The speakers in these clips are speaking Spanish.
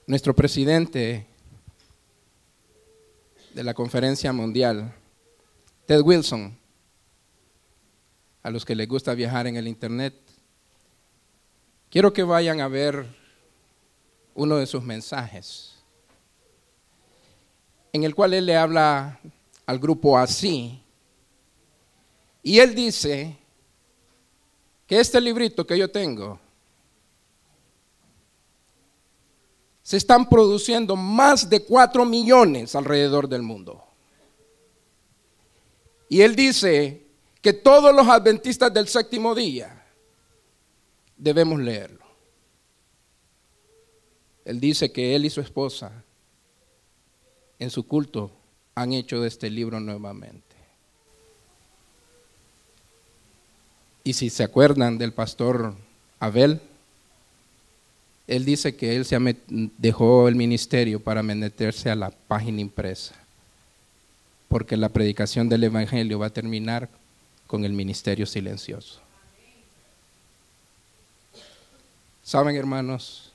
Nuestro presidente de la Conferencia Mundial, Ted Wilson, a los que les gusta viajar en el internet, quiero que vayan a ver uno de sus mensajes, en el cual él le habla al grupo así, y él dice que este librito que yo tengo, se están produciendo más de 4 millones alrededor del mundo. Y él dice que todos los adventistas del séptimo día debemos leerlo. Él dice que él y su esposa en su culto han hecho de este libro nuevamente. Y si se acuerdan del pastor Abel, él dice que él dejó el ministerio para meterse a la página impresa, porque la predicación del evangelio va a terminar con el ministerio silencioso. ¿Saben, hermanos?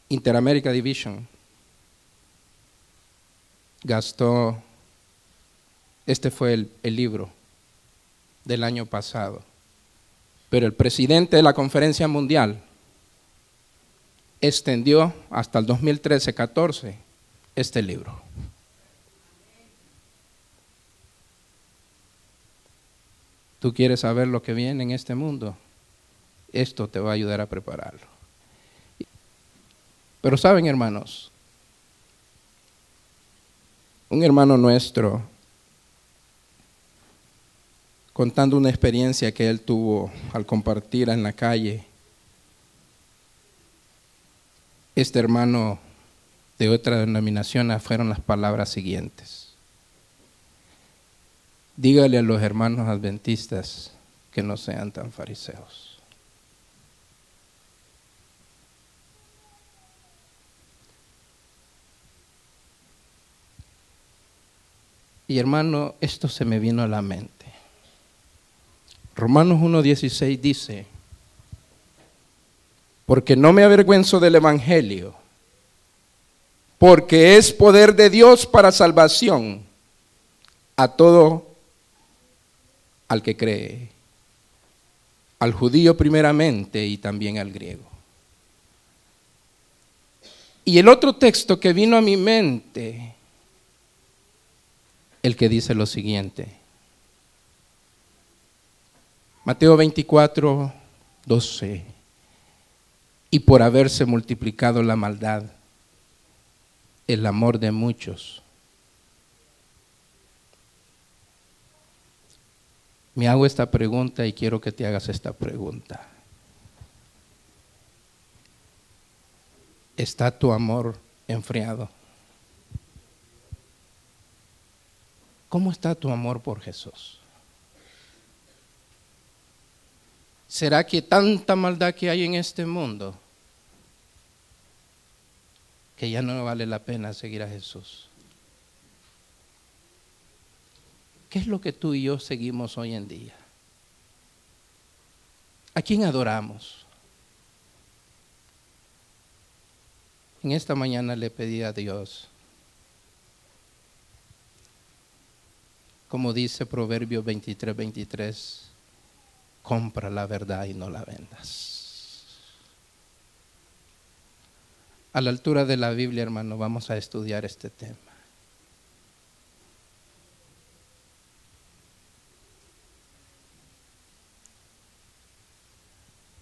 Interamerica Division gastó, este fue el libro del año pasado, pero el presidente de la Conferencia Mundial extendió hasta el 2013-14 este libro. ¿Tú quieres saber lo que viene en este mundo? Esto te va a ayudar a prepararlo. Pero saben, hermanos, un hermano nuestro, contando una experiencia que él tuvo al compartir en la calle, este hermano de otra denominación, fueron las palabras siguientes: dígale a los hermanos adventistas que no sean tan fariseos. Y hermano, esto se me vino a la mente. Romanos 1:16 dice: porque no me avergüenzo del evangelio, porque es poder de Dios para salvación a todo al que cree, al judío primeramente y también al griego. Y el otro texto que vino a mi mente, el que dice lo siguiente: Mateo 24:12, y por haberse multiplicado la maldad, el amor de muchos. Me hago esta pregunta y quiero que te hagas esta pregunta. ¿Está tu amor enfriado? ¿Cómo está tu amor por Jesús? ¿Será que tanta maldad que hay en este mundo que ya no vale la pena seguir a Jesús? ¿Qué es lo que tú y yo seguimos hoy en día? ¿A quién adoramos? En esta mañana le pedí a Dios, como dice Proverbios 23:23, compra la verdad y no la vendas. A la altura de la Biblia, hermano, vamos a estudiar este tema.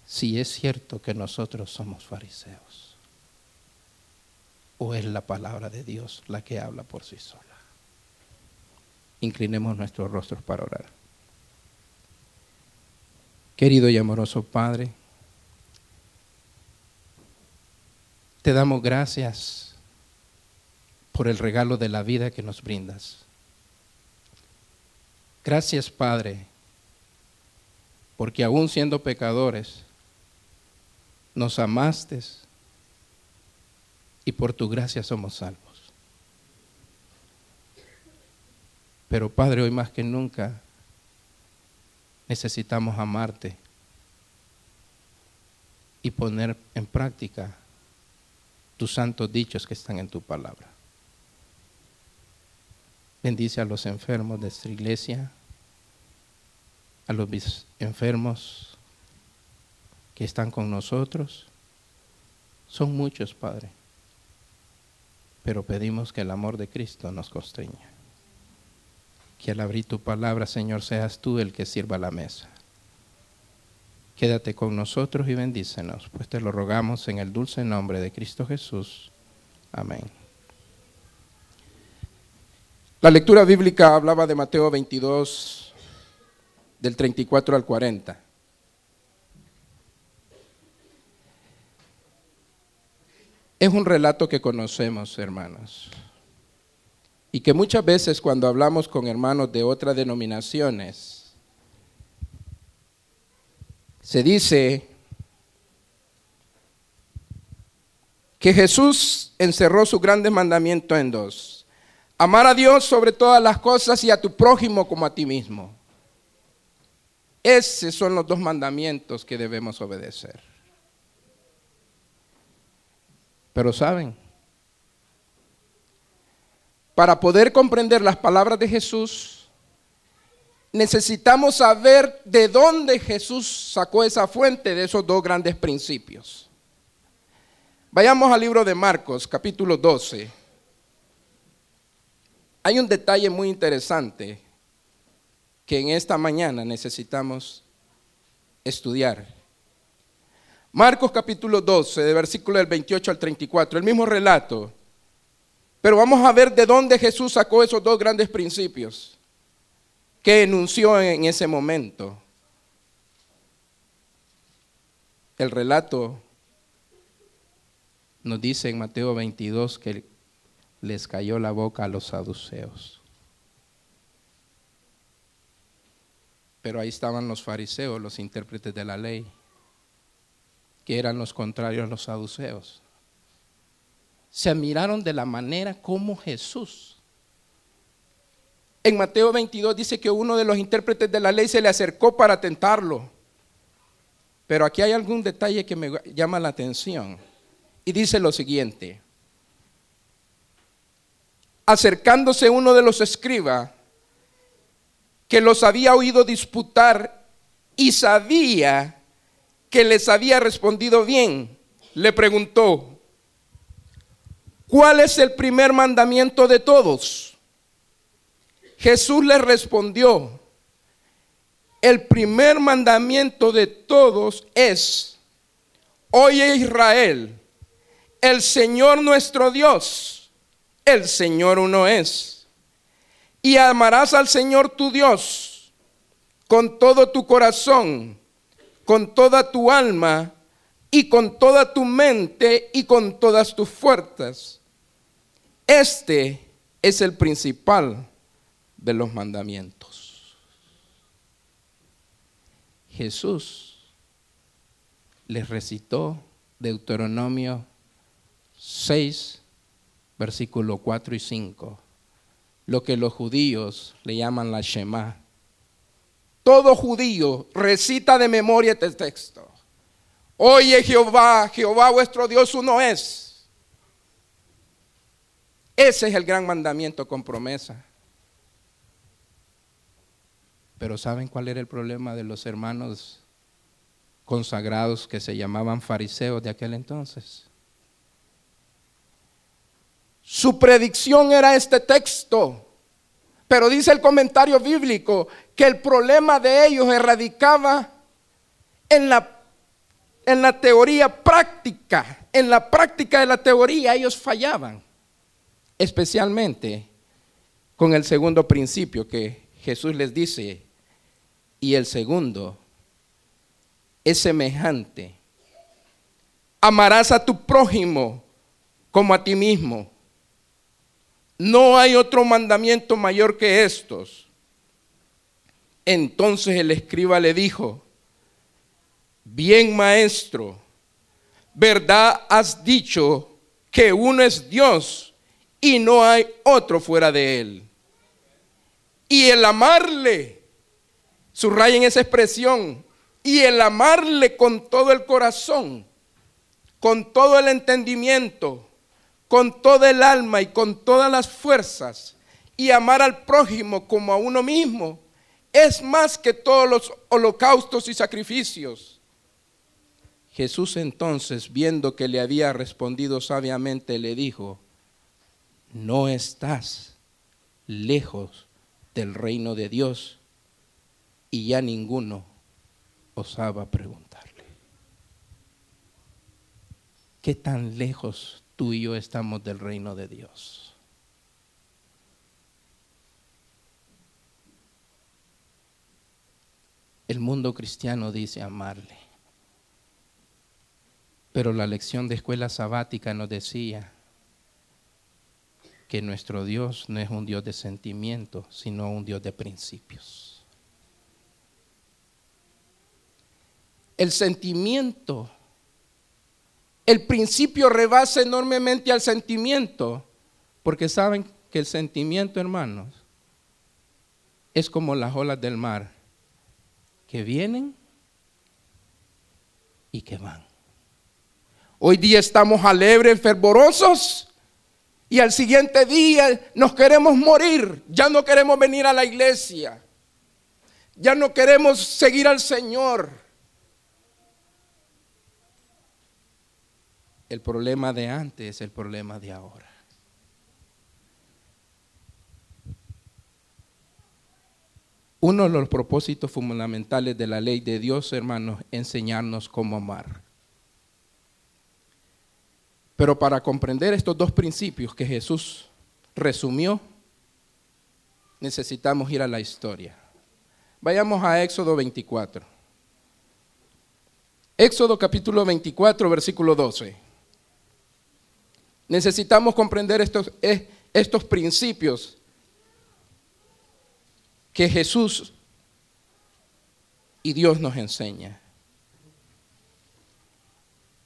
Si es cierto que nosotros somos fariseos, o es la palabra de Dios la que habla por sí sola. Inclinemos nuestros rostros para orar. Querido y amoroso Padre, te damos gracias por el regalo de la vida que nos brindas. Gracias, Padre, porque aún siendo pecadores, nos amaste y por tu gracia somos salvos. Pero Padre, hoy más que nunca necesitamos amarte y poner en práctica tus santos dichos que están en tu palabra. Bendice a los enfermos de esta iglesia, a los enfermos que están con nosotros. Son muchos, Padre, pero pedimos que el amor de Cristo nos constreña. Que al abrir tu palabra, Señor, seas tú el que sirva la mesa. Quédate con nosotros y bendícenos, pues te lo rogamos en el dulce nombre de Cristo Jesús. Amén. La lectura bíblica hablaba de Mateo 22, del 34 al 40. Es un relato que conocemos, hermanos, y que muchas veces cuando hablamos con hermanos de otras denominaciones, se dice que Jesús encerró su grande mandamiento en dos: amar a Dios sobre todas las cosas y a tu prójimo como a ti mismo. Esos son los dos mandamientos que debemos obedecer. Pero ¿saben? Para poder comprender las palabras de Jesús, necesitamos saber de dónde Jesús sacó esa fuente de esos dos grandes principios. Vayamos al libro de Marcos, capítulo 12. Hay un detalle muy interesante que en esta mañana necesitamos estudiar. Marcos capítulo 12, de versículo del 28 al 34, el mismo relato. Pero vamos a ver de dónde Jesús sacó esos dos grandes principios que enunció en ese momento. El relato nos dice en Mateo 22 que les cayó la boca a los saduceos. Pero ahí estaban los fariseos, los intérpretes de la ley, que eran los contrarios a los saduceos. Se admiraron de la manera como Jesús. En Mateo 22 dice que uno de los intérpretes de la ley se le acercó para tentarlo. Pero aquí hay algún detalle que me llama la atención. Y dice lo siguiente: acercándose uno de los escribas, que los había oído disputar y sabía que les había respondido bien, le preguntó: ¿cuál es el primer mandamiento de todos? Jesús le respondió: el primer mandamiento de todos es: oye Israel, el Señor nuestro Dios, el Señor uno es. Y amarás al Señor tu Dios con todo tu corazón, con toda tu alma y con toda tu mente y con todas tus fuerzas. Este es el principal de los mandamientos. Jesús les recitó Deuteronomio 6, versículos 4 y 5, lo que los judíos le llaman la Shema. Todo judío recita de memoria este texto. Oye Jehová, Jehová vuestro Dios uno es. Ese es el gran mandamiento con promesa. Pero ¿saben cuál era el problema de los hermanos consagrados que se llamaban fariseos de aquel entonces? Su predicción era este texto. Pero dice el comentario bíblico que el problema de ellos erradicaba en la teoría práctica. En la práctica de la teoría ellos fallaban. Especialmente con el segundo principio que Jesús les dice. Y el segundo es semejante: amarás a tu prójimo como a ti mismo. No hay otro mandamiento mayor que estos. Entonces el escriba le dijo: bien, maestro, verdad has dicho que uno es Dios y no hay otro fuera de él. Y el amarle, subrayen esa expresión, y el amarle con todo el corazón, con todo el entendimiento con toda el alma y con todas las fuerzas, y amar al prójimo como a uno mismo, es más que todos los holocaustos y sacrificios. Jesús entonces, viendo que le había respondido sabiamente, le dijo: no estás lejos del reino de Dios. Y ya ninguno osaba preguntarle. ¿Qué tan lejos tú y yo estamos del reino de Dios? El mundo cristiano dice amarle, pero la lección de escuela sabática nos decía que nuestro Dios no es un Dios de sentimientos, sino un Dios de principios. El sentimiento, el principio rebasa enormemente al sentimiento, porque saben que el sentimiento, hermanos, es como las olas del mar, que vienen y que van. Hoy día estamos alegres, fervorosos, y al siguiente día nos queremos morir. Ya no queremos venir a la iglesia, ya no queremos seguir al Señor. El problema de antes es el problema de ahora. Uno de los propósitos fundamentales de la ley de Dios, hermanos, es enseñarnos cómo amar. Pero para comprender estos dos principios que Jesús resumió, necesitamos ir a la historia. Vayamos a Éxodo 24. Éxodo capítulo 24, versículo 12. Necesitamos comprender estos principios que Jesús y Dios nos enseña.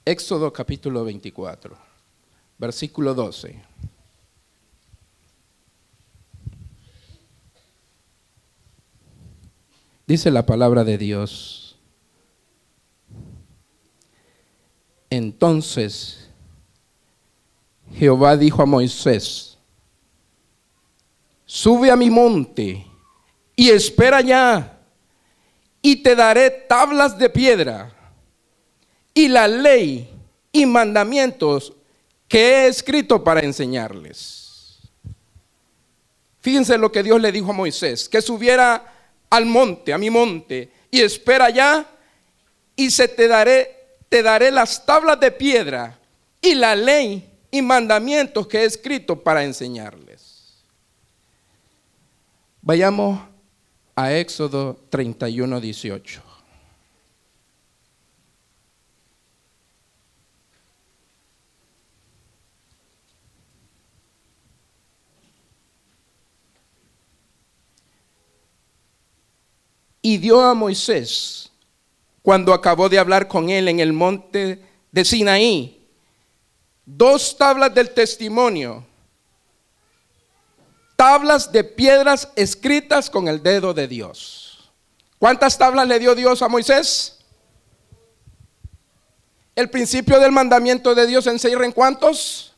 Éxodo capítulo 24, versículo 12. Dice la palabra de Dios: entonces Jehová dijo a Moisés: sube a mi monte y espera allá, y te daré tablas de piedra y la ley y mandamientos que he escrito para enseñarles. Fíjense lo que Dios le dijo a Moisés: que subiera al monte, a mi monte, y espera allá, y te daré las tablas de piedra y la ley y mandamientos que he escrito para enseñarles. Vayamos a Éxodo 31, 18. Y dio a Moisés, cuando acabó de hablar con él en el monte de Sinaí, 2 tablas del testimonio, tablas de piedras escritas con el dedo de Dios. ¿Cuántas tablas le dio Dios a Moisés? El principio del mandamiento de Dios encierra en ¿cuántos?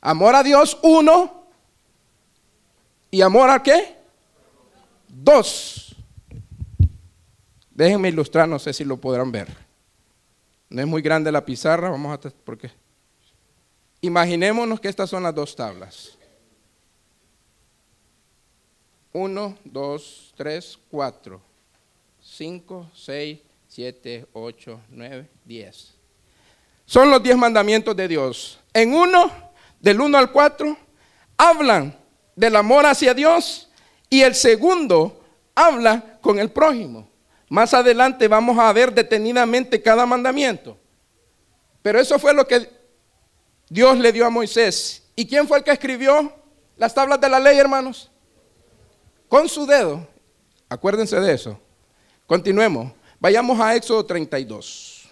Amor a Dios, 1. ¿Y amor a qué? 2. Déjenme ilustrar, no sé si lo podrán ver. No es muy grande la pizarra, porque imaginémonos que estas son las 2 tablas. 1, 2, 3, 4, 5, 6, 7, 8, 9, 10. Son los 10 mandamientos de Dios. En uno, del 1 al 4, hablan del amor hacia Dios, y el segundo habla con el prójimo. Más adelante vamos a ver detenidamente cada mandamiento. Pero eso fue lo que Dios le dio a Moisés. ¿Y quién fue el que escribió las tablas de la ley, hermanos? Con su dedo. Acuérdense de eso. Continuemos. Vayamos a Éxodo 32.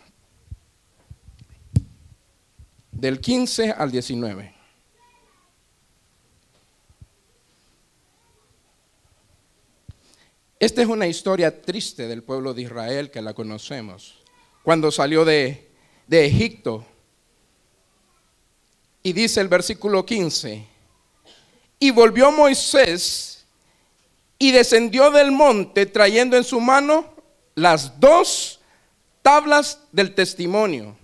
Del 15 al 19. Esta es una historia triste del pueblo de Israel, que la conocemos. Cuando salió de Egipto, Y dice el versículo 15: y volvió Moisés y descendió del monte trayendo en su mano las 2 tablas del testimonio.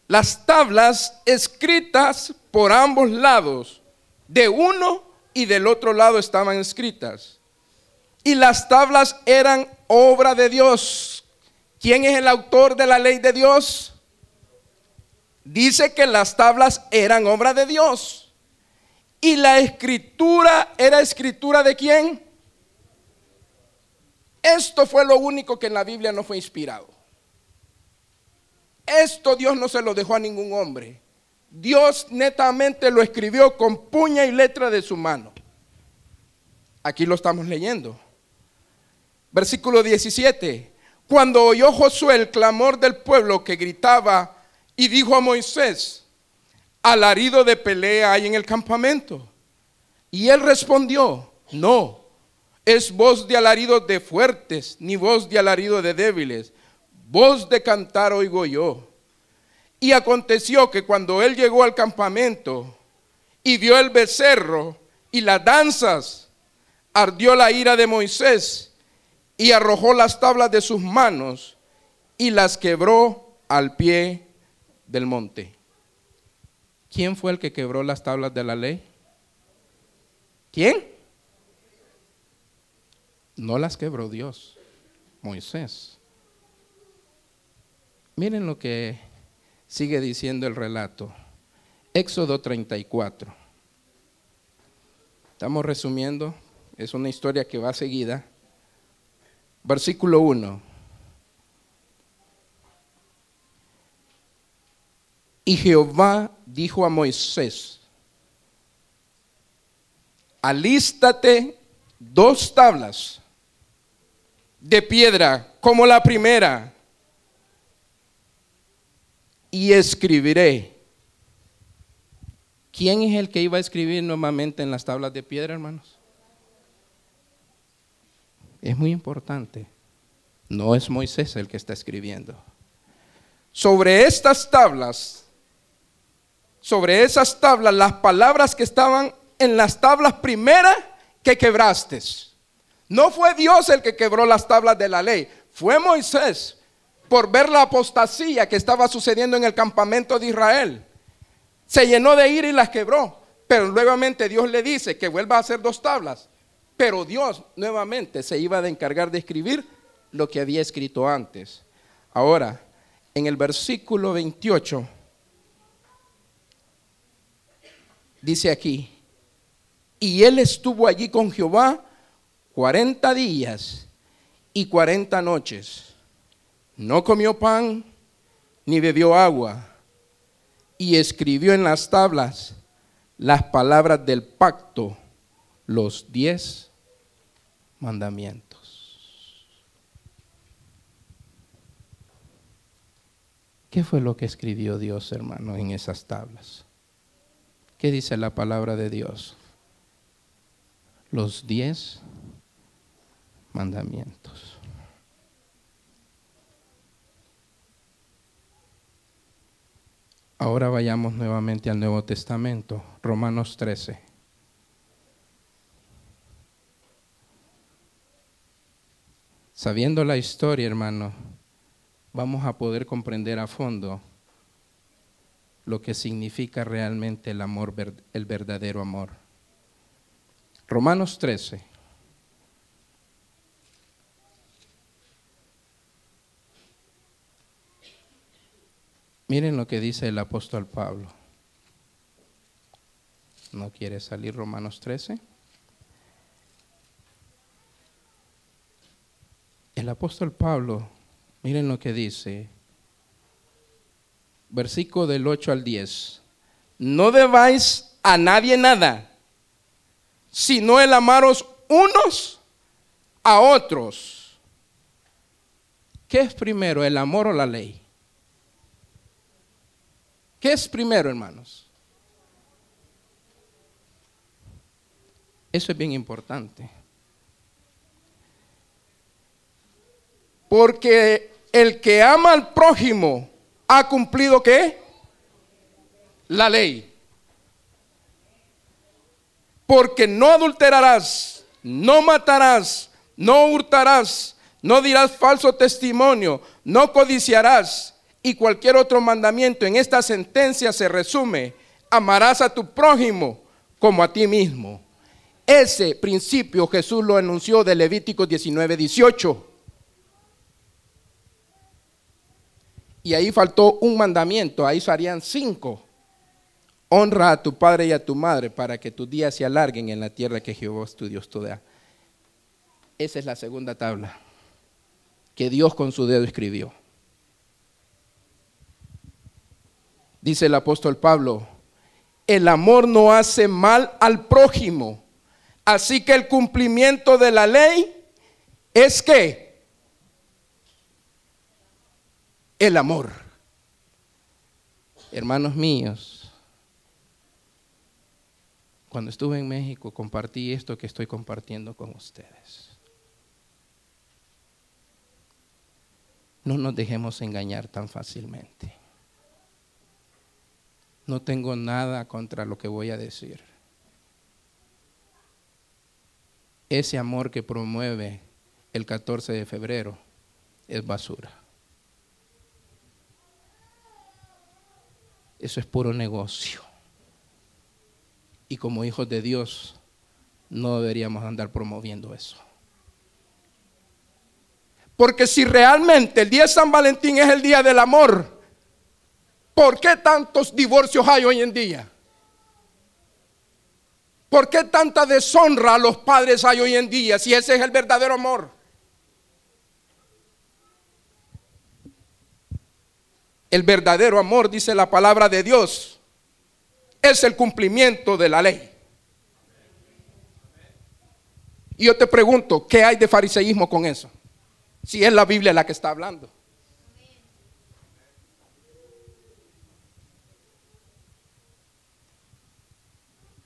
Las tablas escritas por ambos lados, de uno y del otro lado estaban escritas. Y las tablas eran obra de Dios. ¿Quién es el autor de la ley de Dios? Dice que las tablas eran obra de Dios. ¿Y la escritura era escritura de quién? Esto fue lo único que en la Biblia no fue inspirado. Esto Dios no se lo dejó a ningún hombre. Dios netamente lo escribió con puña y letra de su mano. Aquí lo estamos leyendo. Versículo 17. Cuando oyó Josué el clamor del pueblo que gritaba, y dijo a Moisés: alarido de pelea hay en el campamento. Y él respondió: no, es voz de alarido de fuertes, ni voz de alarido de débiles. Voz de cantar oigo yo. Y aconteció que cuando él llegó al campamento y vio el becerro y las danzas, ardió la ira de Moisés y arrojó las tablas de sus manos y las quebró al pie del monte. ¿Quién fue el que quebró las tablas de la ley? ¿Quién? No las quebró Dios, Moisés. Miren lo que sigue diciendo el relato. Éxodo 34. Estamos resumiendo, es una historia que va seguida. Versículo 1. Y Jehová dijo a Moisés: alístate 2 tablas de piedra como la primera, y escribiré. ¿Quién es el que iba a escribir normalmente en las tablas de piedra, hermanos? Es muy importante. No es Moisés el que está escribiendo. Sobre estas tablas, sobre esas tablas, las palabras que estaban en las tablas primeras que quebraste. No fue Dios el que quebró las tablas de la ley, fue Moisés, por ver la apostasía que estaba sucediendo en el campamento de Israel. Se llenó de ira y las quebró, pero nuevamente Dios le dice que vuelva a hacer 2 tablas, pero Dios nuevamente se iba a encargar de escribir lo que había escrito antes. Ahora, en el versículo 28, dice aquí: y él estuvo allí con Jehová 40 días y 40 noches. No comió pan ni bebió agua, y escribió en las tablas las palabras del pacto, los 10 mandamientos. ¿Qué fue lo que escribió Dios, hermano, en esas tablas? ¿Qué dice la palabra de Dios? Los 10 mandamientos. Ahora vayamos nuevamente al Nuevo Testamento, Romanos 13. Sabiendo la historia, hermano, vamos a poder comprender a fondo lo que significa realmente el amor, el verdadero amor. Romanos 13. Miren lo que dice el apóstol Pablo. ¿No quiere salir Romanos 13? El apóstol Pablo, miren lo que dice. Versículo del 8 al 10. No debáis a nadie nada, sino el amaros unos a otros. ¿Qué es primero, el amor o la ley? ¿Qué es primero, hermanos? Eso es bien importante. Porque el que ama al prójimo ha cumplido ¿qué? La ley. porque no adulterarás, no matarás, no hurtarás, no dirás falso testimonio, no codiciarás, y cualquier otro mandamiento en esta sentencia se resume: amarás a tu prójimo como a ti mismo. Ese principio Jesús lo anunció de Levítico 19:18. Y ahí faltó un mandamiento, ahí serían 5. Honra a tu padre y a tu madre para que tus días se alarguen en la tierra que Jehová tu Dios te da. Esa es la segunda tabla que Dios con su dedo escribió. Dice el apóstol Pablo: el amor no hace mal al prójimo. Así que el cumplimiento de la ley es ¿qué? El amor. Hermanos míos, cuando estuve en México compartí esto que estoy compartiendo con ustedes. No nos dejemos engañar tan fácilmente. No tengo nada contra lo que voy a decir. Ese amor que promueve el 14 de febrero es basura. Eso es puro negocio. Y como hijos de Dios no deberíamos andar promoviendo eso. Porque si realmente el día de San Valentín es el día del amor, ¿por qué tantos divorcios hay hoy en día? ¿Por qué tanta deshonra a los padres hay hoy en día si ese es el verdadero amor? El verdadero amor, dice la palabra de Dios, es el cumplimiento de la ley. Y yo te pregunto, ¿qué hay de fariseísmo con eso? Si es la Biblia la que está hablando.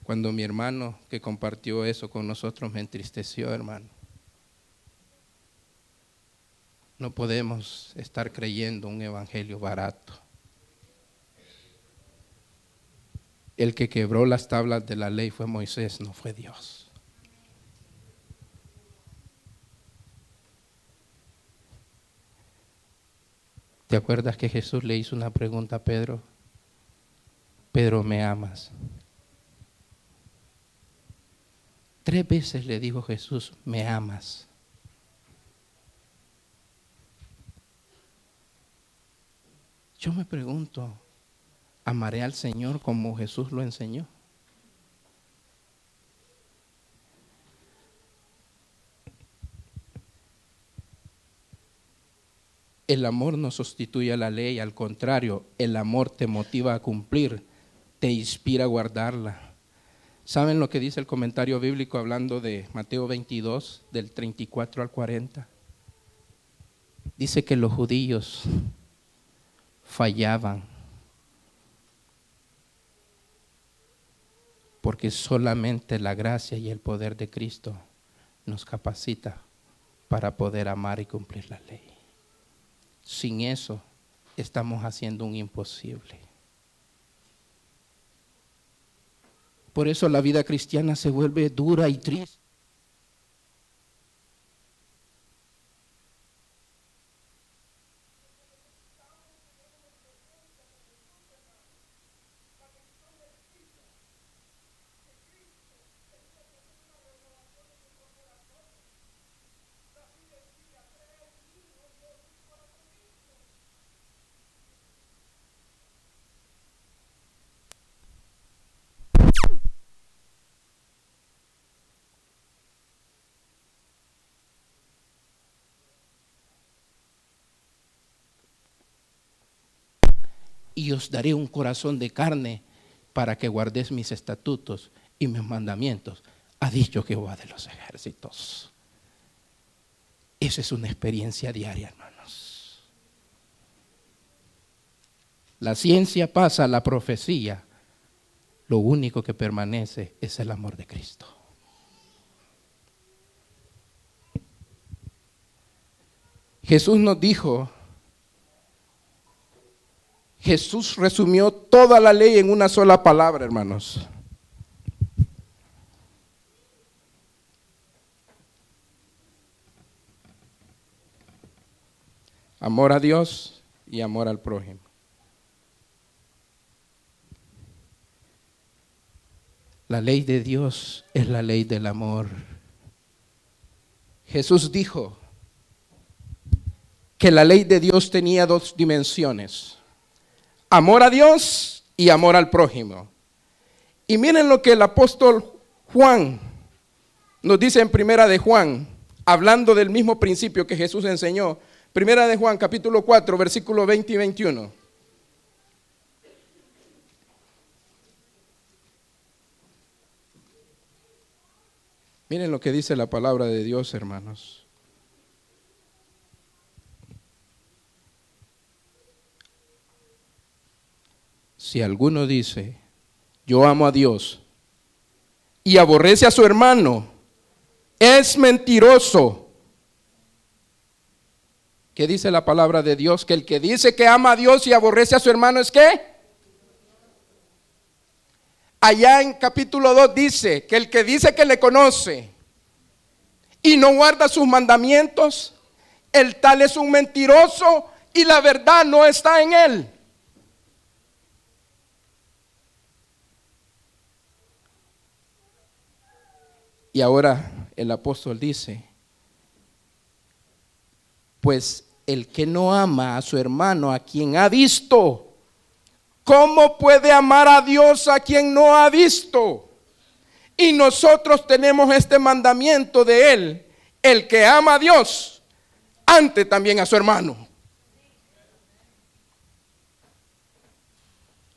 Cuando mi hermano que compartió eso con nosotros me entristeció, hermano. No podemos estar creyendo un evangelio barato. El que quebró las tablas de la ley fue Moisés, no fue Dios. ¿Te acuerdas que Jesús le hizo una pregunta a Pedro? Pedro, ¿me amas? 3 veces le dijo Jesús, ¿me amas? Yo me pregunto, ¿amaré al Señor como Jesús lo enseñó? El amor no sustituye a la ley, al contrario, el amor te motiva a cumplir, te inspira a guardarla. ¿Saben lo que dice el comentario bíblico hablando de Mateo 22, del 34 al 40? Dice que los judíos fallaban porque solamente la gracia y el poder de Cristo nos capacita para poder amar y cumplir la ley. Sin eso estamos haciendo un imposible. Por eso la vida cristiana se vuelve dura y triste. Y os daré un corazón de carne para que guardéis mis estatutos y mis mandamientos, ha dicho Jehová de los ejércitos. Esa es una experiencia diaria, hermanos. La ciencia pasa, la profecía, lo único que permanece es el amor de Cristo. Jesús nos dijo, Jesús resumió toda la ley en una sola palabra, hermanos. Amor a Dios y amor al prójimo. La ley de Dios es la ley del amor. Jesús dijo que la ley de Dios tenía dos dimensiones: amor a Dios y amor al prójimo. Y miren lo que el apóstol Juan nos dice en Primera de Juan, hablando del mismo principio que Jesús enseñó. Primera de Juan, capítulo 4, versículos 20 y 21. Miren lo que dice la palabra de Dios, hermanos. Si alguno dice, yo amo a Dios, y aborrece a su hermano, es mentiroso. ¿Qué dice la palabra de Dios? Que el que dice que ama a Dios y aborrece a su hermano, ¿es qué? Allá en capítulo 2 dice que el que dice que le conoce y no guarda sus mandamientos, el tal es un mentiroso y la verdad no está en él. Y ahora el apóstol dice, pues el que no ama a su hermano, a quien ha visto, ¿cómo puede amar a Dios a quien no ha visto? Y nosotros tenemos este mandamiento de él: el que ama a Dios, ante también a su hermano.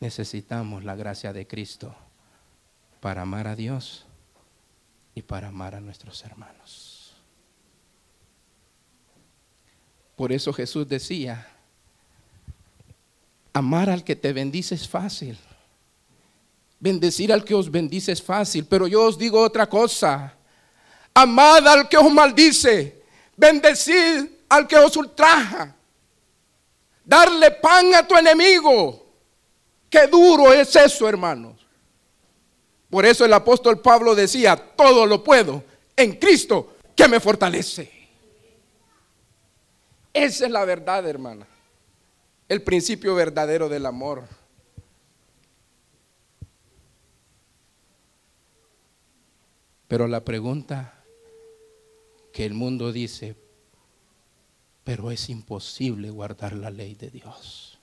Necesitamos la gracia de Cristo para amar a Dios y para amar a nuestros hermanos. Por eso Jesús decía, amar al que te bendice es fácil. Bendecir al que os bendice es fácil, pero yo os digo otra cosa: amad al que os maldice, bendecid al que os ultraja, darle pan a tu enemigo. Qué duro es eso, hermanos. Por eso el apóstol Pablo decía, todo lo puedo en Cristo que me fortalece. Esa es la verdad, hermana, el principio verdadero del amor. Pero la pregunta que el mundo dice, pero es imposible guardar la ley de Dios.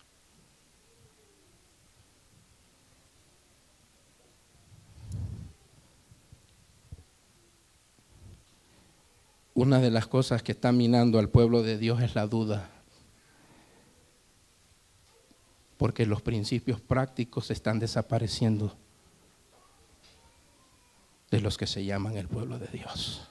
Una de las cosas que está minando al pueblo de Dios es la duda, porque los principios prácticos están desapareciendo de los que se llaman el pueblo de Dios.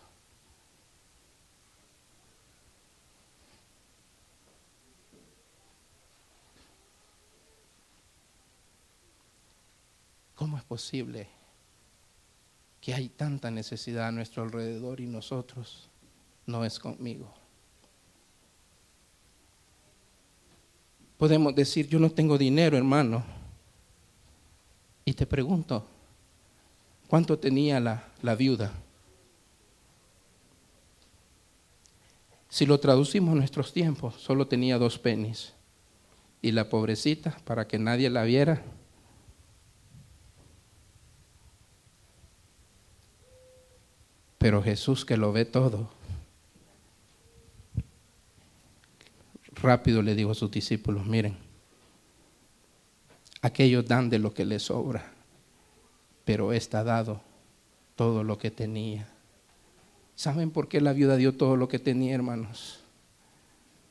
¿Cómo es posible que hay tanta necesidad a nuestro alrededor y nosotros no es conmigo? Podemos decir, yo no tengo dinero, hermano. Y te pregunto, ¿cuánto tenía la viuda? Si lo traducimos a nuestros tiempos, solo tenía 2 pennies. Y la pobrecita, para que nadie la viera, pero Jesús, que lo ve todo, rápido le dijo a sus discípulos, miren, aquellos dan de lo que les sobra, pero ésta ha dado todo lo que tenía. ¿Saben por qué la viuda dio todo lo que tenía, hermanos?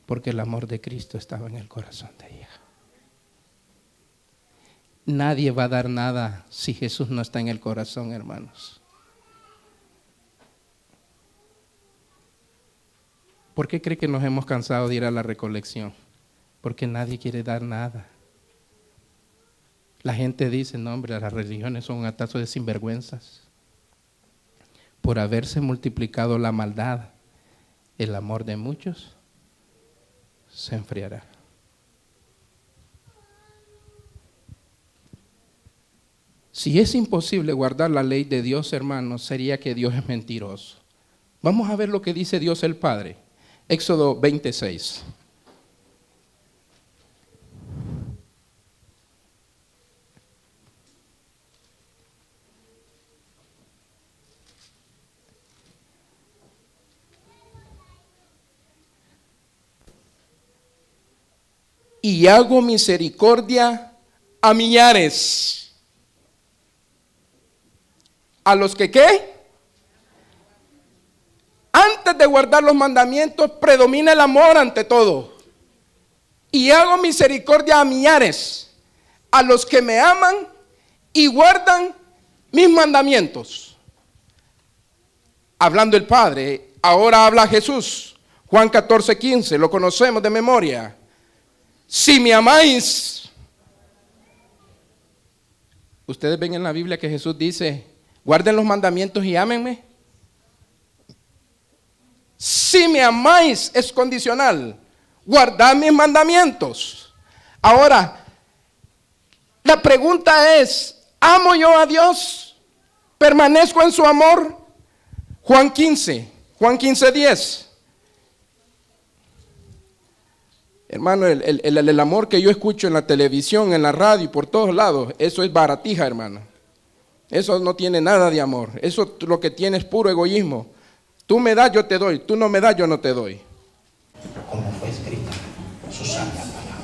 Porque el amor de Cristo estaba en el corazón de ella. Nadie va a dar nada si Jesús no está en el corazón, hermanos. ¿Por qué cree que nos hemos cansado de ir a la recolección? Porque nadie quiere dar nada. La gente dice, no hombre, las religiones son un atazo de sinvergüenzas. Por haberse multiplicado la maldad, el amor de muchos se enfriará. Si es imposible guardar la ley de Dios, hermanos, sería que Dios es mentiroso. Vamos a ver lo que dice Dios el Padre. Éxodo 26. y hago misericordia a millares. ¿A los que qué? Antes de guardar los mandamientos, predomina el amor ante todo. Y hago misericordia a millares, a los que me aman y guardan mis mandamientos. Hablando el Padre, ahora habla Jesús. Juan 14:15, lo conocemos de memoria. Si me amáis. Ustedes ven en la Biblia que Jesús dice, guarden los mandamientos y ámenme. Si me amáis es condicional. Guardad mis mandamientos. Ahora, la pregunta es, ¿amo yo a Dios? ¿Permanezco en su amor? Juan 15:10. Hermano, el amor que yo escucho en la televisión, en la radio y por todos lados, eso es baratija, hermano. Eso no tiene nada de amor. Eso lo que tiene es puro egoísmo. Tú me das, yo te doy. Tú no me das, yo no te doy. Como fue escrita su santa palabra.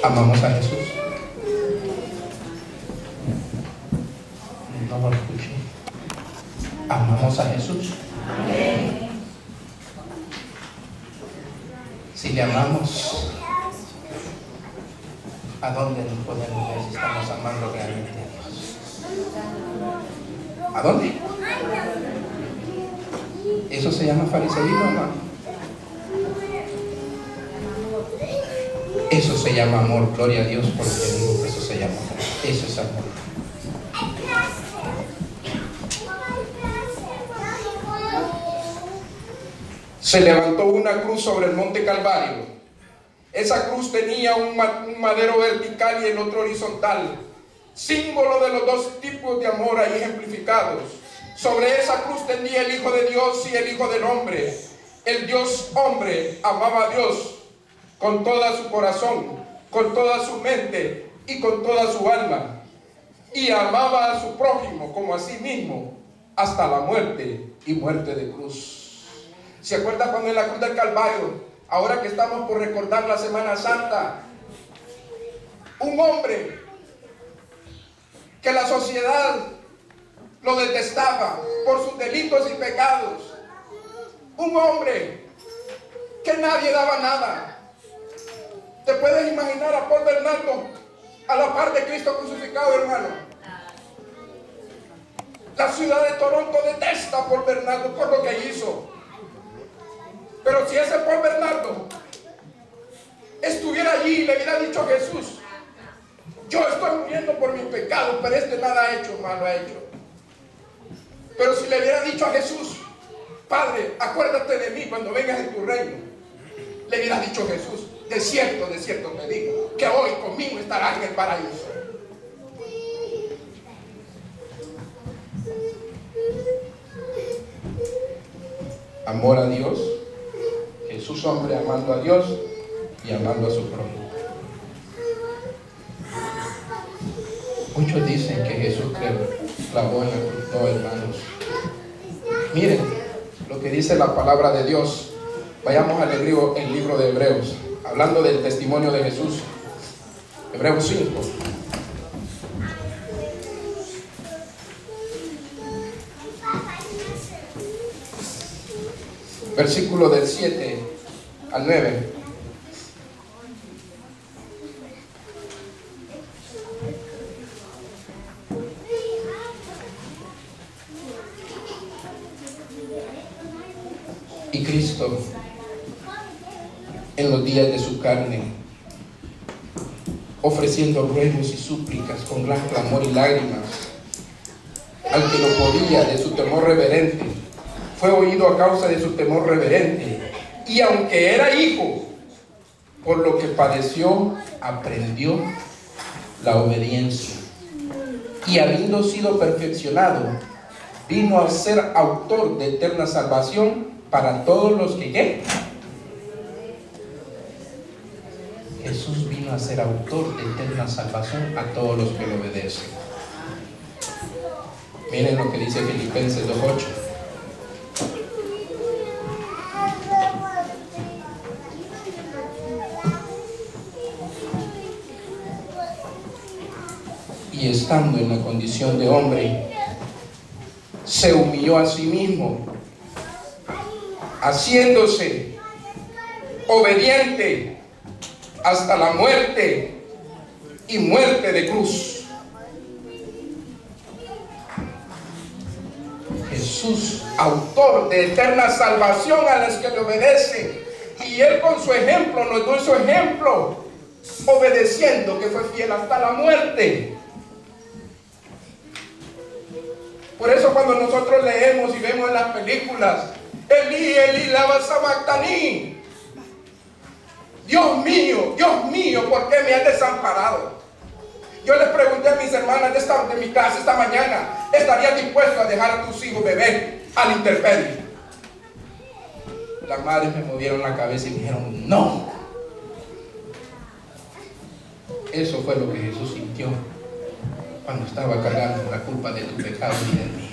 ¿Amamos a Jesús? No lo escuché. ¿Amamos a Jesús? Amén. Si le amamos, ¿a dónde nos podemos ver si estamos amando realmente a Dios? ¿A dónde? Eso se llama fariseísmo, hermano. Eso se llama amor. Gloria a Dios por lo que digo que eso se llama amor. Eso es amor. Se levantó una cruz sobre el monte Calvario. Esa cruz tenía un madero vertical y el otro horizontal, símbolo de los dos tipos de amor ahí ejemplificados. Sobre esa cruz tenía el Hijo de Dios y el Hijo del Hombre. El Dios hombre amaba a Dios con todo su corazón, con toda su mente y con toda su alma. Y amaba a su prójimo como a sí mismo hasta la muerte y muerte de cruz. ¿Se acuerda cuando en la cruz del Calvario, ahora que estamos por recordar la Semana Santa, un hombre que la sociedad lo detestaba por sus delitos y pecados, un hombre que nadie daba nada? ¿Te puedes imaginar a Paul Bernardo a la par de Cristo crucificado, hermano? La ciudad de Toronto detesta a Paul Bernardo por lo que hizo. Pero si ese Paul Bernardo estuviera allí y le hubiera dicho a Jesús, yo estoy muriendo por mis pecados, pero este nada ha hecho, malo ha hecho. Pero si le hubiera dicho a Jesús, Padre, acuérdate de mí cuando vengas en tu reino, le hubiera dicho a Jesús, de cierto te digo, que hoy conmigo estarás en el paraíso. Amor a Dios, Jesús hombre amando a Dios y amando a su prójimo. Muchos dicen que Jesús clavó en la cruz. No, hermanos. Miren lo que dice la palabra de Dios. Vayamos al libro de Hebreos, hablando del testimonio de Jesús. Hebreos 5. Versículo del 7 al 9. Y Cristo, en los días de su carne, ofreciendo ruegos y súplicas con gran clamor y lágrimas, al que lo podía de su temor reverente, fue oído a causa de su temor reverente, y aunque era hijo, por lo que padeció, aprendió la obediencia. Y habiendo sido perfeccionado, vino a ser autor de eterna salvación para todos los que ¿qué? Jesús vino a ser autor de eterna salvación a todos los que le obedecen. Miren lo que dice Filipenses 2:8. y estando en la condición de hombre, se humilló a sí mismo, haciéndose obediente hasta la muerte y muerte de cruz. Jesús, autor de eterna salvación a los que le obedecen, y Él con su ejemplo nos dio su ejemplo, obedeciendo, que fue fiel hasta la muerte. Por eso cuando nosotros leemos y vemos en las películas, Elí, Elí, lama sabactaní, Dios mío, ¿por qué me has desamparado? Yo les pregunté a mis hermanas de mi casa esta mañana, ¿estarías dispuesto a dejar a tus hijos beber a la intemperie? Las madres me movieron la cabeza y me dijeron, no. Eso fue lo que Jesús sintió cuando estaba cargando la culpa de tu pecado y del mío.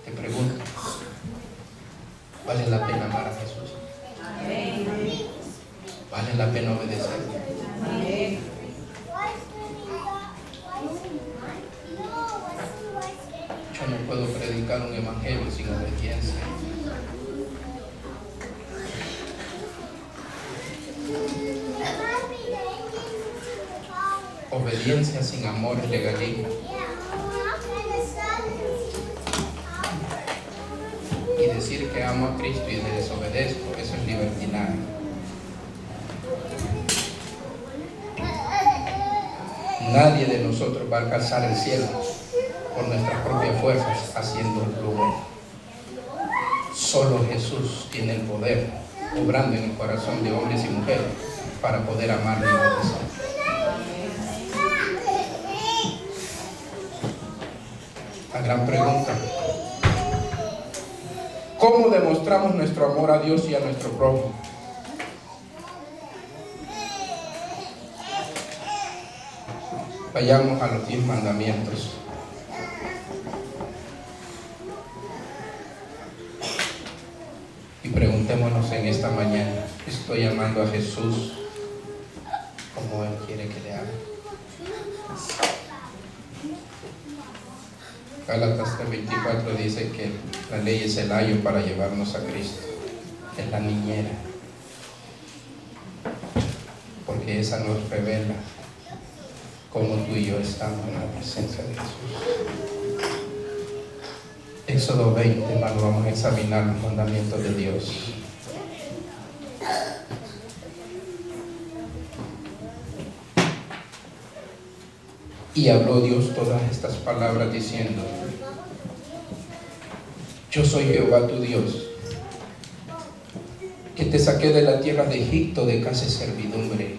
Te pregunto, ¿vale la pena amar a Jesús? ¿Vale la pena obedecerle? Yo no puedo predicar un evangelio sin obediencia. Obediencia sin amor es legalismo. Y decir que amo a Cristo y le desobedezco, eso es libertinaje. Nadie de nosotros va a alcanzar el cielo por nuestras propias fuerzas haciendo lo bueno. Solo Jesús tiene el poder, obrando en el corazón de hombres y mujeres, para poder amarle y obedecer. La gran pregunta: ¿cómo demostramos nuestro amor a Dios y a nuestro prójimo? Vayamos a los 10 mandamientos. Y preguntémonos en esta mañana, ¿estoy amando a Jesús como Él quiere que le haga? Gálatas 3:24 dice que la ley es el ayo para llevarnos a Cristo. Es la niñera, porque esa nos revela cómo tú y yo estamos en la presencia de Jesús. Éxodo 20, hermano, vamos a examinar los mandamientos de Dios. Y habló Dios todas estas palabras diciendo: yo soy Jehová tu Dios, que te saqué de la tierra de Egipto de casa de servidumbre.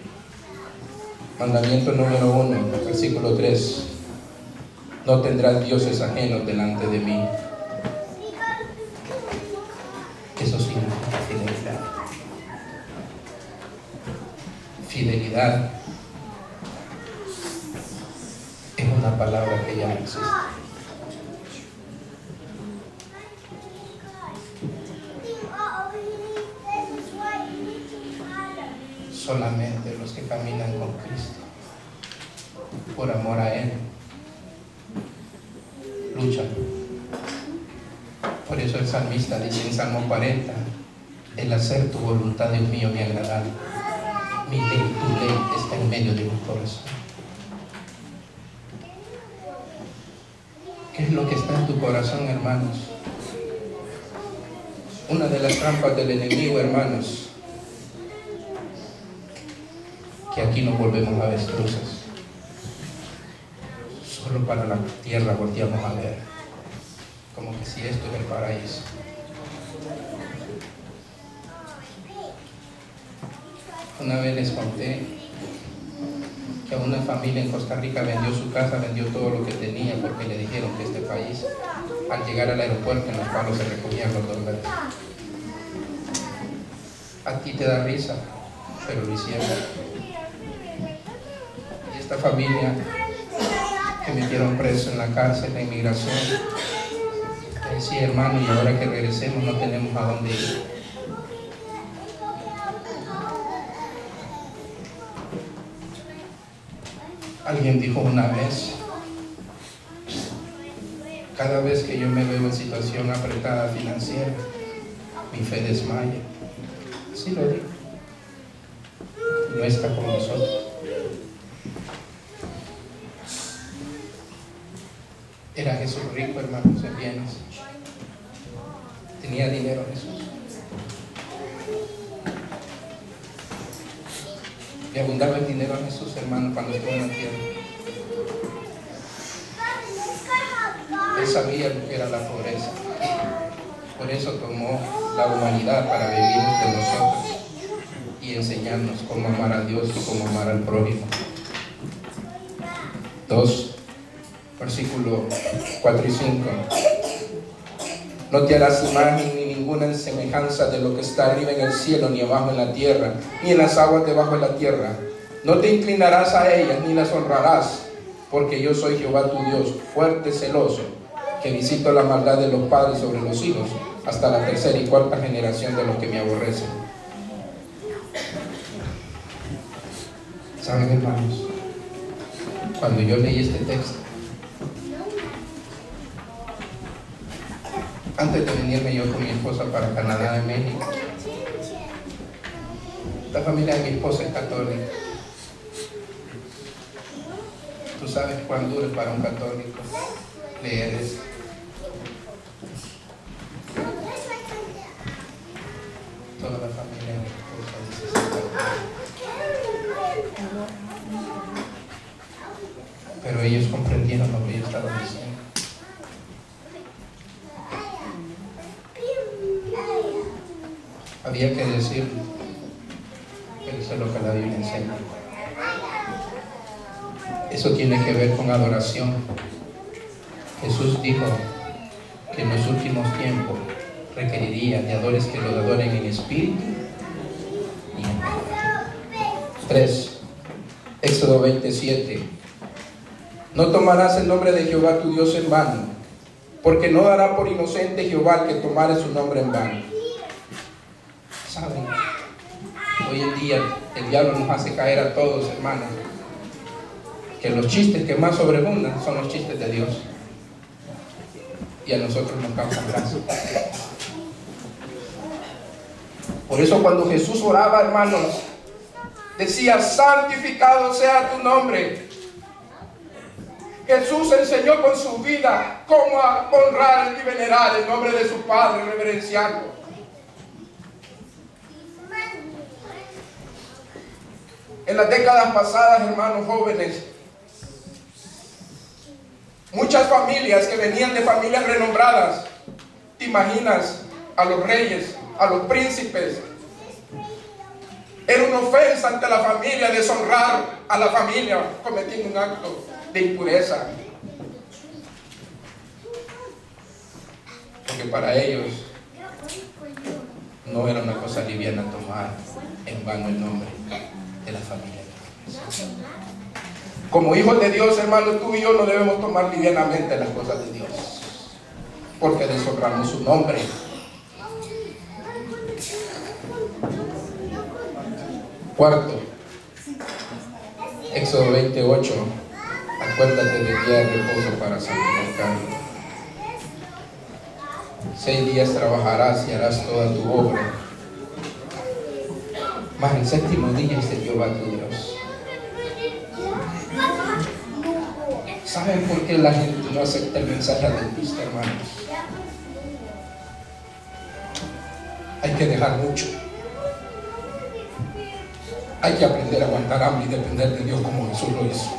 Mandamiento número 1, versículo 3: no tendrás dioses ajenos delante de mí. Eso significa fidelidad. Fidelidad es una palabra que ya no existe. Solamente los que caminan con Cristo, por amor a Él, luchan. Por eso el salmista dice en Salmo 40: el hacer tu voluntad, Dios mío, me agrada. Mi ley, tu ley está en medio de mi corazón. ¿Qué es lo que está en tu corazón, hermanos? Una de las trampas del enemigo, hermanos, que aquí nos volvemos avestruces. Solo para la tierra volteamos a ver, como que si esto es el paraíso. Una vez les conté que una familia en Costa Rica vendió su casa, vendió todo lo que tenía, porque le dijeron que este país, al llegar al aeropuerto, en los palos se recogían los dólares. A ti te da risa, pero lo hicieron. Y esta familia que metieron preso en la cárcel, la inmigración, decía: hermano, y ahora que regresemos no tenemos a dónde ir. Alguien dijo una vez, cada vez que yo me veo en situación apretada financiera, mi fe desmaya. Así lo digo. No está con nosotros. Era Jesús rico, hermanos, en bienes. Tenía dinero Jesús. Le abundaba el dinero a Jesús, hermano, cuando estuvo en la tierra. Él sabía lo que era la pobreza. Por eso tomó la humanidad para vivir entre nosotros y enseñarnos cómo amar a Dios y cómo amar al prójimo. 2, versículo 4 y 5. No te harás imagen ni ninguna semejanza de lo que está arriba en el cielo, ni abajo en la tierra, ni en las aguas debajo de la tierra. No te inclinarás a ellas, ni las honrarás, porque yo soy Jehová tu Dios, fuerte, celoso, que visito la maldad de los padres sobre los hijos, hasta la tercera y cuarta generación de los que me aborrecen. ¿Saben, hermanos? Cuando yo leí este texto, antes de venirme yo con mi esposa para Canadá de México, la familia de mi esposa es católica. Tú sabes cuán duro es para un católico leer eso. Toda la familia de mi esposa necesita. Pero ellos comprendieron lo que yo estaba diciendo. Había que decir, pero eso es lo que la Biblia enseña. Eso tiene que ver con adoración. Jesús dijo que en los últimos tiempos requeriría de adores que lo adoren en espíritu y en verdad. 3. Éxodo 27. No tomarás el nombre de Jehová tu Dios en vano, porque no dará por inocente Jehová el que tomare su nombre en vano. ¿Saben? Hoy en día el diablo nos hace caer a todos, hermanos, que los chistes que más sobreabundan son los chistes de Dios, y a nosotros nos causan gracia. Por eso cuando Jesús oraba, hermanos, decía: santificado sea tu nombre. Jesús enseñó con su vida cómo honrar y venerar el nombre de su Padre, reverenciarlo. En las décadas pasadas, hermanos jóvenes, muchas familias que venían de familias renombradas, ¿te imaginas? A los reyes, a los príncipes. Era una ofensa ante la familia deshonrar a la familia cometiendo un acto de impureza. Porque para ellos no era una cosa liviana tomar en vano el nombre de la familia. Como hijos de Dios, hermano, tú y yo no debemos tomar livianamente las cosas de Dios, porque deshonramos su nombre. Cuarto, Éxodo 28. Acuérdate del día de reposo para santificarlo. 6 días trabajarás y harás toda tu obra, mas el séptimo día es de Jehová tu Dios. ¿Saben por qué la gente no acepta el mensaje adventista, hermanos? Hay que dejar mucho. Hay que aprender a aguantar hambre y depender de Dios como Jesús lo hizo.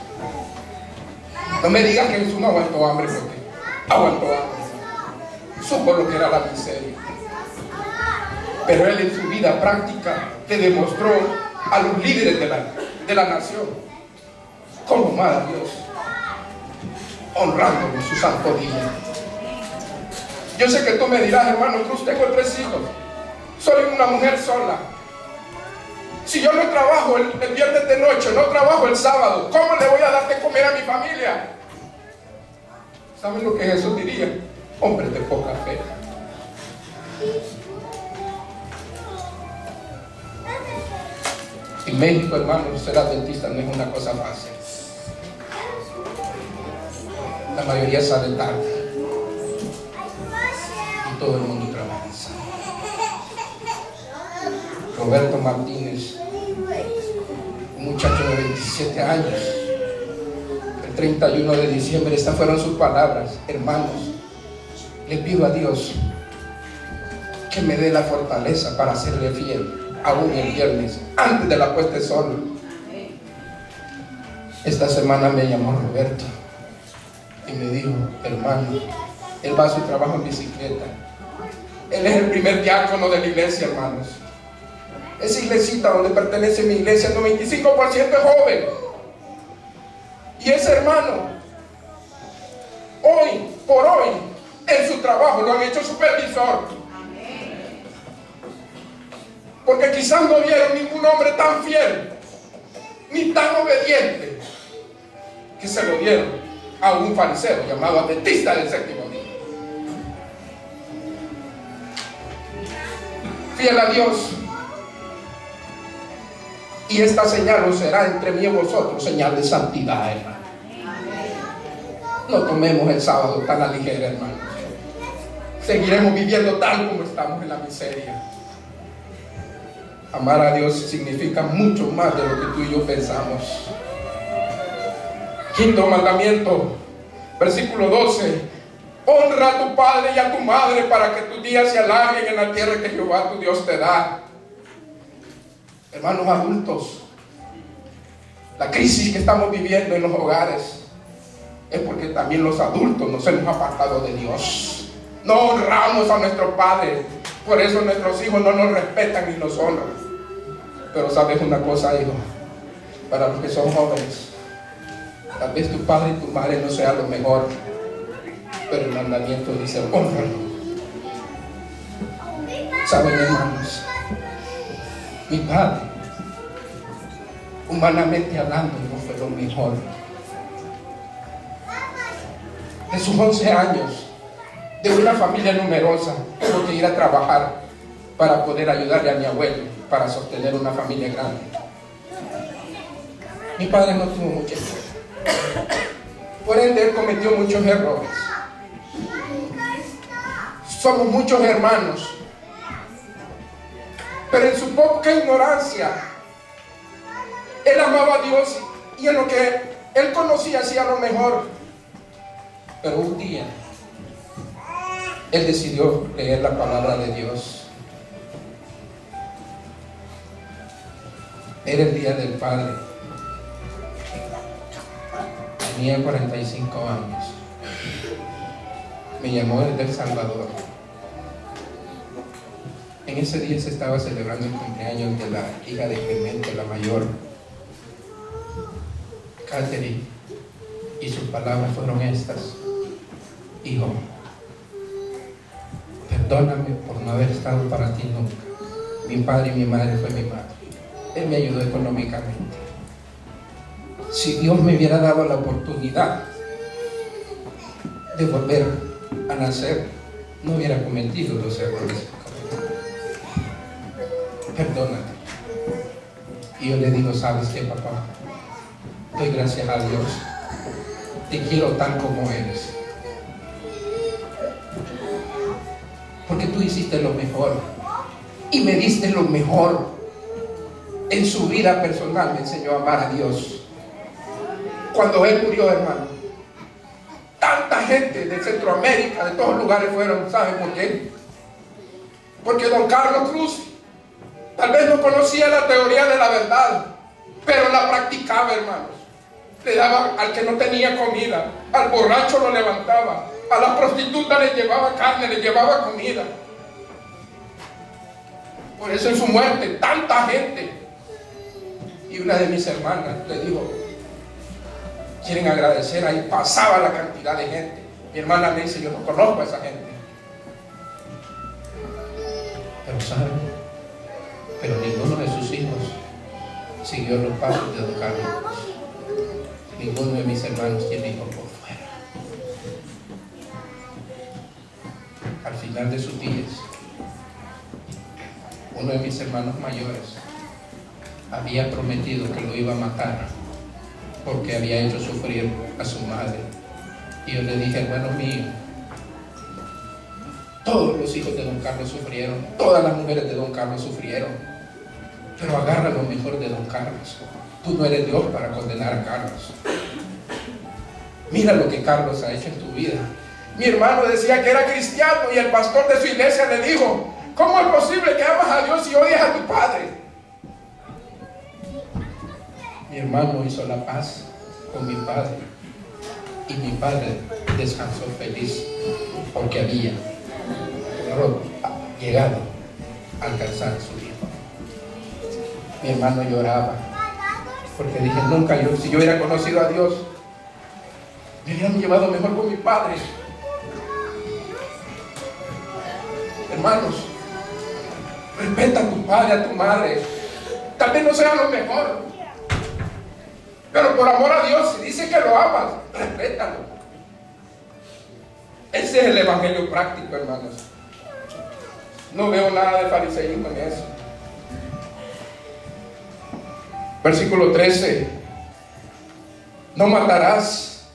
No me digas que Jesús no aguantó hambre, porque aguantó hambre. Supo lo que era la miseria. Pero Él en su vida práctica le demostró a los líderes de la nación cómo amar a Dios, honrándolo en su santo día. Yo sé que tú me dirás: hermano Cruz, tengo 3 hijos, soy una mujer sola. Si yo no trabajo el viernes de noche, no trabajo el sábado, ¿cómo le voy a dar de comer a mi familia? ¿Saben lo que Jesús diría? Hombres de poca fe. En México, hermanos, ser adventista no es una cosa fácil. La mayoría sale tarde. Y todo el mundo trabaja en sábado. Roberto Martínez, un muchacho de 27 años. El 31 de diciembre, estas fueron sus palabras: hermanos, le pido a Dios que me dé la fortaleza para serle fiel, aún el viernes, antes de la puesta de sol. Esta semana me llamó Roberto y me dijo: hermano, él va a su trabajo en bicicleta. Él es el primer diácono de la iglesia, hermanos. Esa iglesita donde pertenece mi iglesia, el 95% es joven. Y ese hermano, hoy por hoy, en su trabajo lo han hecho supervisor. Porque quizás no vieron ningún hombre tan fiel, ni tan obediente, que se lo dieron a un fariseo llamado adventista del séptimo día. Fiel a Dios. Y esta señal os será entre mí y vosotros, señal de santidad, hermano. No tomemos el sábado tan a la ligera, hermano. Seguiremos viviendo tal como estamos en la miseria. Amar a Dios significa mucho más de lo que tú y yo pensamos. Quinto mandamiento, versículo 12: honra a tu padre y a tu madre para que tus días se alarguen en la tierra que Jehová tu Dios te da. Hermanos adultos, la crisis que estamos viviendo en los hogares es porque también los adultos nos hemos apartado de Dios. No honramos a nuestro Padre, por eso nuestros hijos no nos respetan ni nos honran. Pero sabes una cosa, hijo, para los que son jóvenes, tal vez tu padre y tu madre no sean lo mejor, pero el mandamiento dice: honralo. Saben, hermanos, mi padre, humanamente hablando, no fue lo mejor. De sus 11 años, de una familia numerosa, tuvo que ir a trabajar para poder ayudarle a mi abuelo, para sostener una familia grande. Mi padre no tuvo mucha escuela. Por ende, él cometió muchos errores. Somos muchos hermanos, pero en su poca ignorancia, él amaba a Dios y en lo que él conocía hacía lo mejor. Pero un día, él decidió leer la palabra de Dios. Era el día del padre. Tenía 45 años. Me llamó desde El Salvador. En ese día se estaba celebrando el cumpleaños de la hija de Clemente, la mayor, Catherine, y sus palabras fueron estas: hijo, perdóname por no haber estado para ti nunca. Mi padre y mi madre fue mi madre. Él me ayudó económicamente. Si Dios me hubiera dado la oportunidad de volver a nacer, no hubiera cometido los errores que cometí. Perdóname. Y yo le digo: ¿sabes qué, papá? Doy gracias a Dios. Te quiero tal como eres. Porque tú hiciste lo mejor y me diste lo mejor. En su vida personal me enseñó a amar a Dios. Cuando él murió, hermano, tanta gente de Centroamérica, de todos lugares fueron. ¿Saben por qué? Porque don Carlos Cruz tal vez no conocía la teoría de la verdad, pero la practicaba, hermanos. Le daba al que no tenía comida, al borracho lo levantaba, a la prostituta le llevaba carne, le llevaba comida. Por eso en su muerte, tanta gente. Y una de mis hermanas le dijo: quieren agradecer. Ahí pasaba la cantidad de gente. Mi hermana me dice: yo no conozco a esa gente. Pero saben, pero ninguno de sus hijos siguió los pasos de don Carlos. Ninguno de mis hermanos tiene hijos por fuera. Al final de sus días, uno de mis hermanos mayores había prometido que lo iba a matar porque había hecho sufrir a su madre Y yo le dije, hermano mío, todos los hijos de don Carlos sufrieron, todas las mujeres de don Carlos sufrieron, pero agarra lo mejor de don Carlos. Tú no eres Dios para condenar a Carlos. Mira lo que Carlos ha hecho en tu vida. Mi hermano decía que era cristiano y el pastor de su iglesia le dijo, ¿cómo es posible que amas a Dios y odias a tu padre? Mi hermano hizo la paz con mi padre y mi padre descansó feliz porque había llegado a alcanzar su hijo. Mi hermano lloraba porque dije, nunca yo, si yo hubiera conocido a Dios, me hubieran llevado mejor con mi padre. Hermanos, respeta a tu padre, a tu madre. Tal vez no sea lo mejor, pero por amor a Dios, si dice que lo amas, respétalo. Ese es el evangelio práctico, hermanos. No veo nada de fariseísmo en eso. Versículo 13. No matarás.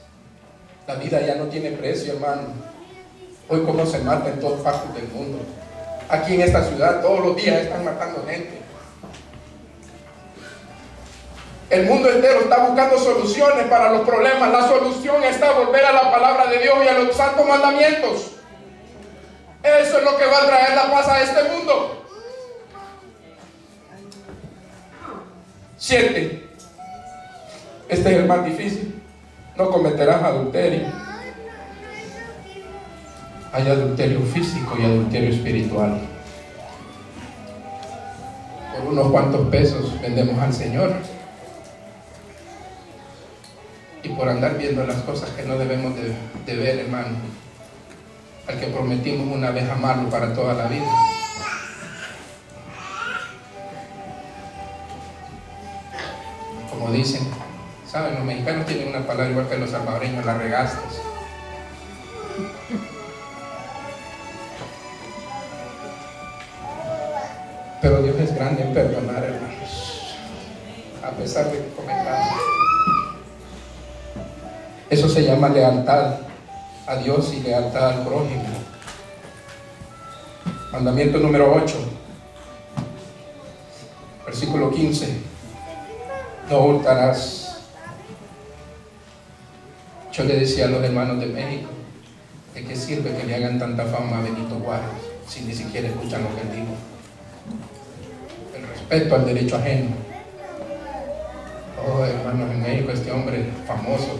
La vida ya no tiene precio, hermano. Hoy como se mata en todas partes del mundo. Aquí en esta ciudad todos los días están matando gente. El mundo entero está buscando soluciones para los problemas. La solución está volver a la palabra de Dios y a los santos mandamientos. Eso es lo que va a traer la paz a este mundo. 7. Este es el más difícil. No cometerás adulterio. Hay adulterio físico y adulterio espiritual. Por unos cuantos pesos vendemos al Señor. Y por andar viendo las cosas que no debemos de ver, hermano, al que prometimos una vez amarlo para toda la vida. Como dicen, ¿saben? Los mexicanos tienen una palabra igual que los salvadoreños, la regaste. Pero Dios es grande en perdonar, hermanos, a pesar de que cometamos. Eso se llama lealtad a Dios y lealtad al prójimo. Mandamiento número 8, versículo 15. No hurtarás. Yo le decía a los hermanos de México, ¿de qué sirve que le hagan tanta fama a Benito Juárez si ni siquiera escuchan lo que él dijo? El respeto al derecho ajeno. Oh, hermanos, en México este hombre es famoso,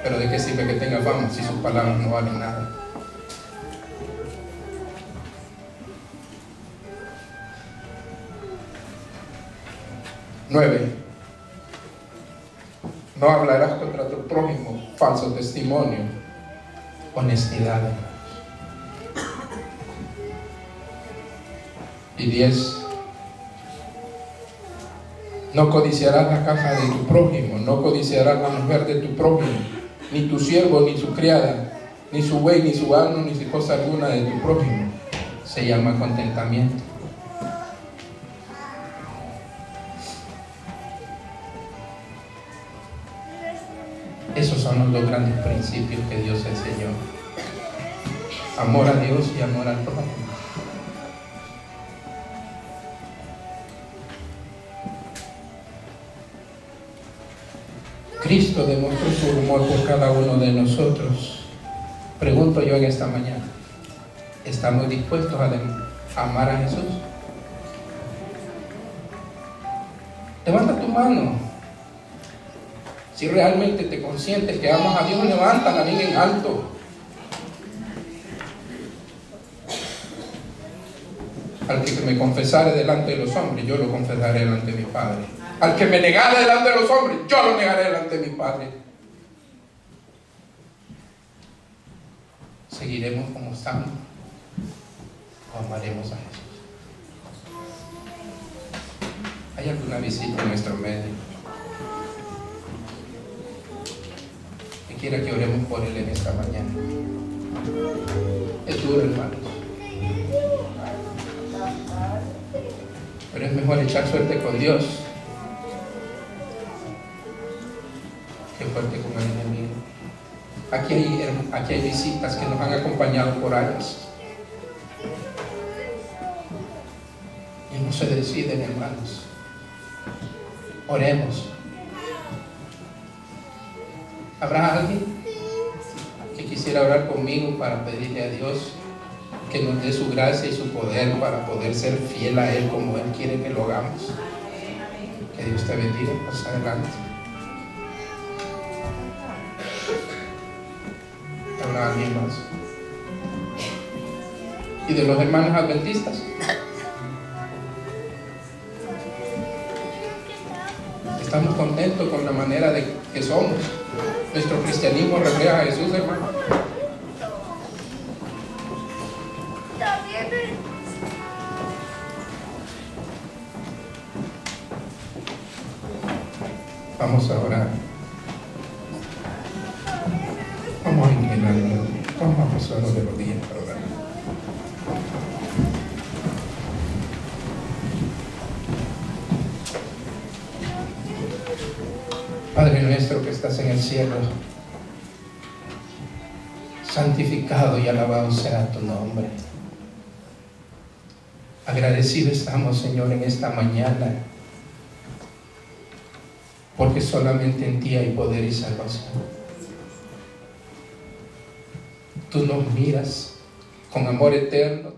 pero ¿de qué sirve que tenga fama si sus palabras no valen nada? Nueve. No hablarás contra tu prójimo falso testimonio. Honestidad, hermanos. Y 10. No codiciarás la casa de tu prójimo, no codiciarás la mujer de tu prójimo, ni tu siervo, ni su criada, ni su buey, ni su asno, ni su cosa alguna de tu prójimo. Se llama contentamiento. Esos son los dos grandes principios que Dios enseñó. Amor a Dios y amor al prójimo. Cristo demostró su amor por cada uno de nosotros. Pregunto yo en esta mañana, ¿estamos dispuestos a amar a Jesús? Levanta tu mano. Si realmente te consientes que amas a Dios, levántala bien en alto. Al que me confesare delante de los hombres, yo lo confesaré delante de mi Padre. Al que me negare delante de los hombres, yo lo negaré delante de mi Padre. ¿Seguiremos como estamos o amaremos a Jesús? ¿Hay alguna visita en nuestro medio que quiera que oremos por él en esta mañana? Es duro, hermanos, pero es mejor echar suerte con Dios que fuerte con el enemigo. Aquí hay visitas que nos han acompañado por años y no se deciden, hermanos. Oremos. ¿Habrá alguien que quisiera orar conmigo para pedirle a Dios que nos dé su gracia y su poder para poder ser fiel a Él como Él quiere que lo hagamos? Que Dios te bendiga. Más adelante. ¿Habrá alguien más? ¿Y de los hermanos adventistas? Estamos contentos con la manera de que somos. Nuestro cristianismo refleja a Jesús, hermano. Vamos a orar. Vamos a inclinar. Vamos a pasarnos de rodillas para orar. Padre nuestro que estás en el cielo, santificado y alabado sea tu nombre. Agradecidos estamos, Señor, en esta mañana, porque solamente en ti hay poder y salvación. Tú nos miras con amor eterno.